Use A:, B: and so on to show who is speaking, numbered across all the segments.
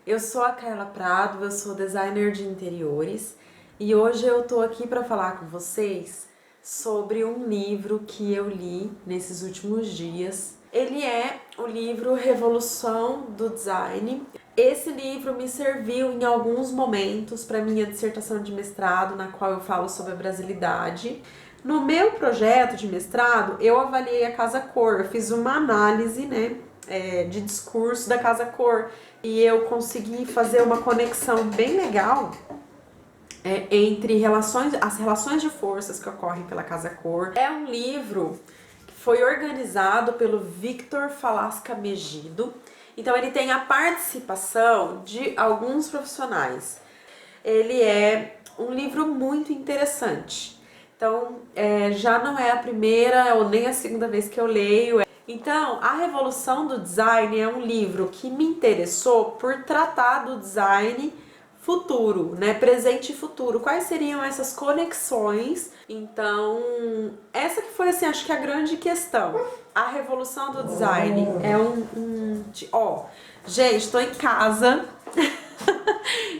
A: Eu sou a Carla Prado, eu sou designer de interiores e hoje eu tô aqui para falar com vocês sobre um livro que eu li nesses últimos dias. Ele é o livro Revolução do Design. Esse livro me serviu em alguns momentos para minha dissertação de mestrado, na qual eu falo sobre a brasilidade. No meu projeto de mestrado, eu avaliei a Casa Cor, eu fiz uma análise, de discurso da Casa Cor e eu consegui fazer uma conexão bem legal entre as relações de forças que ocorrem pela Casa Cor. É um livro que foi organizado pelo Victor Falasca Megido, então ele tem a participação de alguns profissionais. Ele é um livro muito interessante. Então, já não é a primeira ou nem a segunda vez que eu leio. Então, A Revolução do Design é um livro que me interessou por tratar do design futuro, né? Presente e futuro. Quais seriam essas conexões? Então, essa que foi, assim, acho que a grande questão. A Revolução do Design é gente, tô em casa.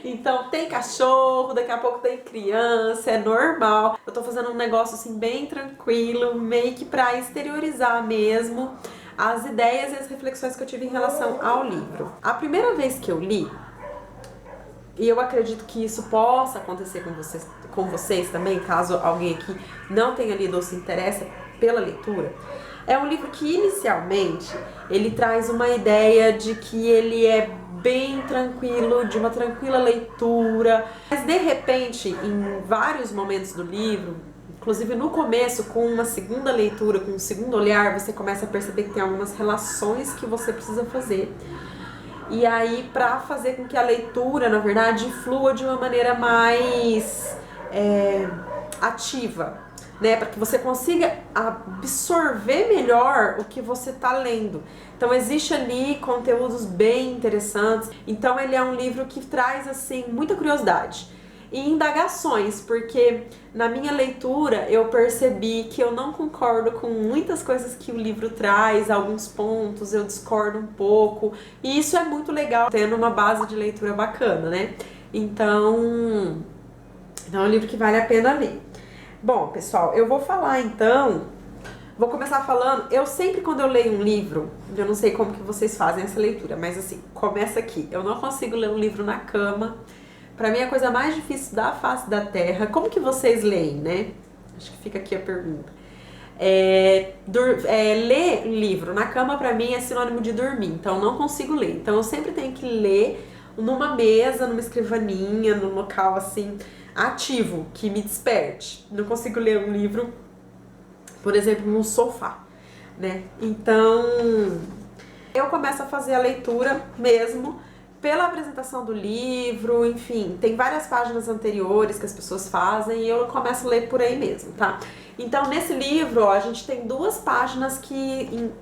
A: Então tem cachorro, daqui a pouco tem criança, é normal. Eu tô fazendo um negócio assim bem tranquilo, meio que pra exteriorizar mesmo as ideias e as reflexões que eu tive em relação ao livro. A primeira vez que eu li, e eu acredito que isso possa acontecer com vocês também, caso alguém aqui não tenha lido ou se interessa pela leitura, é um livro que inicialmente ele traz uma ideia de que ele é bem tranquilo, de uma tranquila leitura, mas de repente, em vários momentos do livro, inclusive no começo, com uma segunda leitura, com um segundo olhar, você começa a perceber que tem algumas relações que você precisa fazer. E aí, para fazer com que a leitura, na verdade, flua de uma maneira mais ativa, né, para que você consiga absorver melhor o que você está lendo. Então existe ali conteúdos bem interessantes. Então ele é um livro que traz assim muita curiosidade e indagações, porque na minha leitura eu percebi que eu não concordo com muitas coisas que o livro traz, alguns pontos eu discordo um pouco, e isso é muito legal, tendo uma base de leitura bacana, né? Então é um livro que vale a pena ler. Bom, pessoal, eu vou falar então, vou começar falando, eu sempre quando eu leio um livro, eu não sei como que vocês fazem essa leitura, mas assim, começa aqui, eu não consigo ler um livro na cama, pra mim é a coisa mais difícil da face da terra. Como que vocês leem, né? Acho que fica aqui a pergunta. Ler livro na cama pra mim é sinônimo de dormir, então eu não consigo ler, então eu sempre tenho que ler numa mesa, numa escrivaninha, num local assim, ativo, que me desperte. Não consigo ler um livro, por exemplo, no sofá, né? Então, eu começo a fazer a leitura mesmo pela apresentação do livro, enfim, tem várias páginas anteriores que as pessoas fazem e eu começo a ler por aí mesmo, tá? Então, nesse livro, ó, a gente tem duas páginas que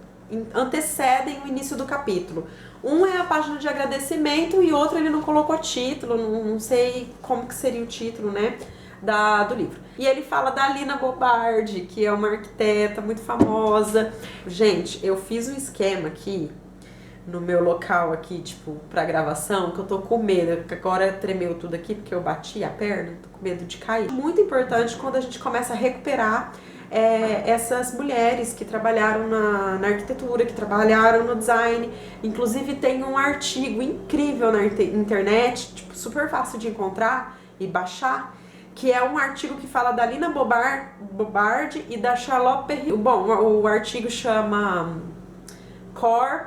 A: antecedem o início do capítulo. Um é a página de agradecimento e outro ele não colocou título, não sei como que seria o título, né, do livro. E ele fala da Lina Bobardi, que é uma arquiteta muito famosa. Gente, eu fiz um esquema aqui no meu local aqui, tipo, pra gravação, que eu tô com medo, que agora tremeu tudo aqui porque eu bati a perna, tô com medo de cair. Muito importante quando a gente começa a recuperar essas mulheres que trabalharam na arquitetura, que trabalharam no design. Inclusive tem um artigo incrível na internet, tipo, super fácil de encontrar e baixar, que é um artigo que fala da Lina Bobardi e da Charlotte Perriot. Bom, o artigo chama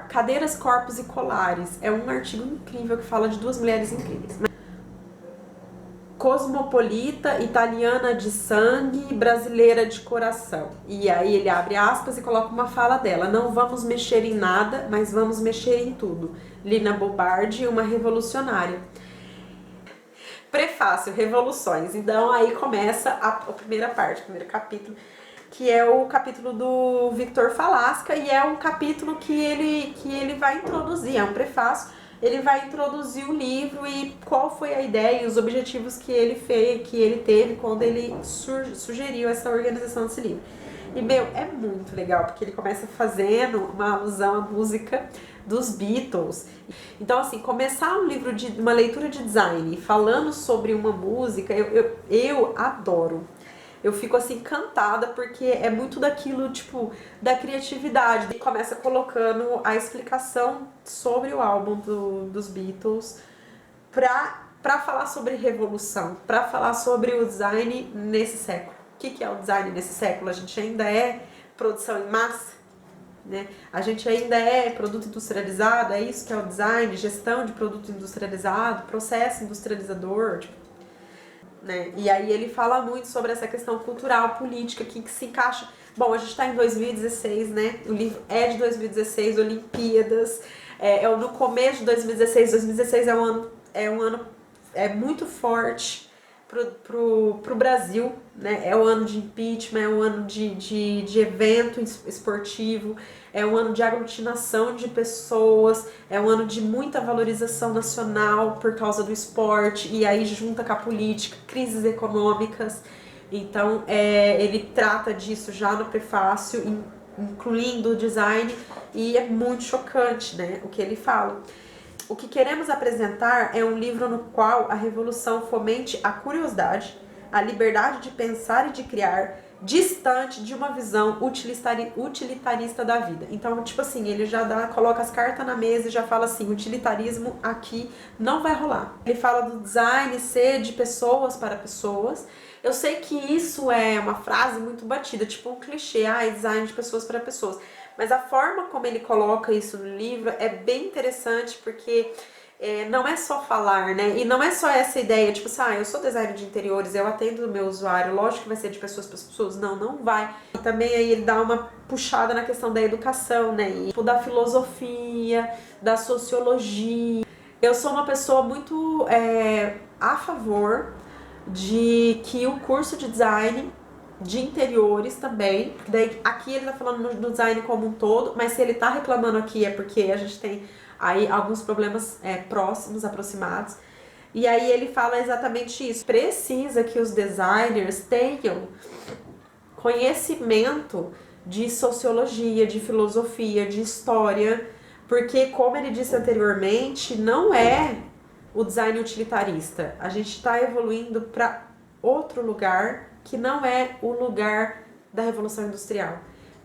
A: Cadeiras, Corpos e Colares. É um artigo incrível que fala de duas mulheres incríveis. Cosmopolita, italiana de sangue, brasileira de coração. E aí ele abre aspas e coloca uma fala dela: não vamos mexer em nada, mas vamos mexer em tudo. Lina Bobardi, uma revolucionária. Prefácio, Revoluções. Então aí começa a primeira parte, o primeiro capítulo, que é o capítulo do Victor Falasca, e é um capítulo que ele vai introduzir, é um prefácio, ele vai introduzir o livro e qual foi a ideia e os objetivos que ele teve quando ele sugeriu essa organização desse livro. E, meu, é muito legal, porque ele começa fazendo uma alusão à música dos Beatles. Então, assim, começar um livro de uma leitura de design falando sobre uma música, eu adoro. Eu fico assim encantada porque é muito daquilo, tipo, da criatividade. Ele começa colocando a explicação sobre o álbum dos Beatles pra falar sobre revolução, pra falar sobre o design nesse século. O que é o design nesse século? A gente ainda é produção em massa, né? A gente ainda é produto industrializado, é isso que é o design, gestão de produto industrializado, processo industrializador, tipo, né? E aí ele fala muito sobre essa questão cultural, política, que se encaixa. Bom, a gente está em 2016, né? O livro é de 2016, Olimpíadas, no começo de 2016. 2016 é um ano muito forte pro Brasil, né? É o ano de impeachment, é um ano de evento esportivo, é um ano de aglutinação de pessoas, é um ano de muita valorização nacional por causa do esporte, e aí junta com a política, crises econômicas. Então, ele trata disso já no prefácio, incluindo o design, e é muito chocante, né, o que ele fala. O que queremos apresentar é um livro no qual a revolução fomente a curiosidade, a liberdade de pensar e de criar, distante de uma visão utilitarista da vida. Então, tipo assim, ele já coloca as cartas na mesa e já fala assim, utilitarismo aqui não vai rolar. Ele fala do design ser de pessoas para pessoas. Eu sei que isso é uma frase muito batida, tipo um clichê, design de pessoas para pessoas. Mas a forma como ele coloca isso no livro é bem interessante, porque não é só falar, né? E não é só essa ideia, tipo assim, eu sou designer de interiores, eu atendo o meu usuário, lógico que vai ser de pessoas para pessoas. Não, não vai. E também aí ele dá uma puxada na questão da educação, né? E da filosofia, da sociologia. Eu sou uma pessoa muito a favor de que o curso de design de interiores também, daí aqui ele tá falando no design como um todo, mas se ele tá reclamando aqui é porque a gente tem aí alguns problemas próximos, aproximados, e aí ele fala exatamente isso. Precisa que os designers tenham conhecimento de sociologia, de filosofia, de história, porque como ele disse anteriormente, não é o design utilitarista, a gente está evoluindo para outro lugar que não é o lugar da Revolução Industrial.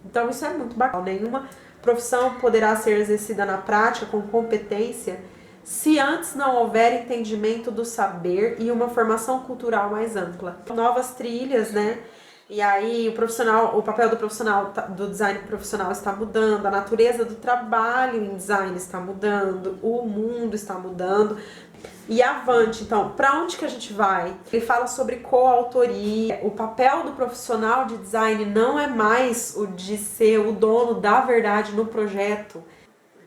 A: Então isso é muito bacana. Nenhuma profissão poderá ser exercida na prática com competência se antes não houver entendimento do saber e uma formação cultural mais ampla. Novas trilhas, né? E aí o papel do profissional, do design profissional está mudando, a natureza do trabalho em design está mudando, o mundo está mudando. E avante, então, para onde que a gente vai? Ele fala sobre coautoria. O papel do profissional de design não é mais o de ser o dono da verdade no projeto,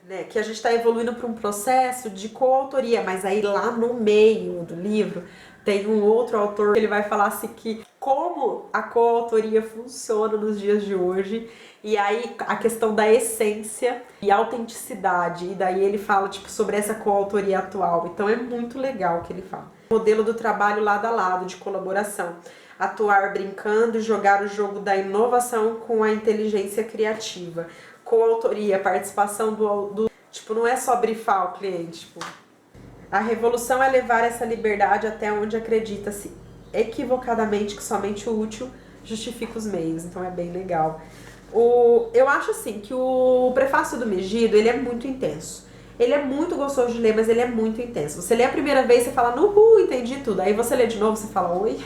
A: né? Que a gente está evoluindo para um processo de coautoria, mas aí lá no meio do livro tem um outro autor que ele vai falar assim que como a coautoria funciona nos dias de hoje, e aí a questão da essência e autenticidade, e daí ele fala tipo sobre essa coautoria atual. Então é muito legal o que ele fala. Modelo do trabalho lado a lado, de colaboração. Atuar brincando e jogar o jogo da inovação com a inteligência criativa. Coautoria, participação do tipo, não é só brifar o cliente, tipo, a revolução é levar essa liberdade até onde acredita-se equivocadamente que somente o útil justifica os meios. Então é bem legal. Eu acho assim que o prefácio do Megido, ele é muito intenso. Ele é muito gostoso de ler, mas ele é muito intenso. Você lê a primeira vez, você fala, entendi tudo. Aí você lê de novo, você fala, oi,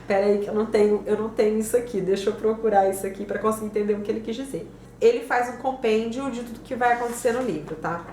A: peraí que eu não tenho isso aqui. Deixa eu procurar isso aqui para conseguir entender o que ele quis dizer. Ele faz um compêndio de tudo que vai acontecer no livro, tá?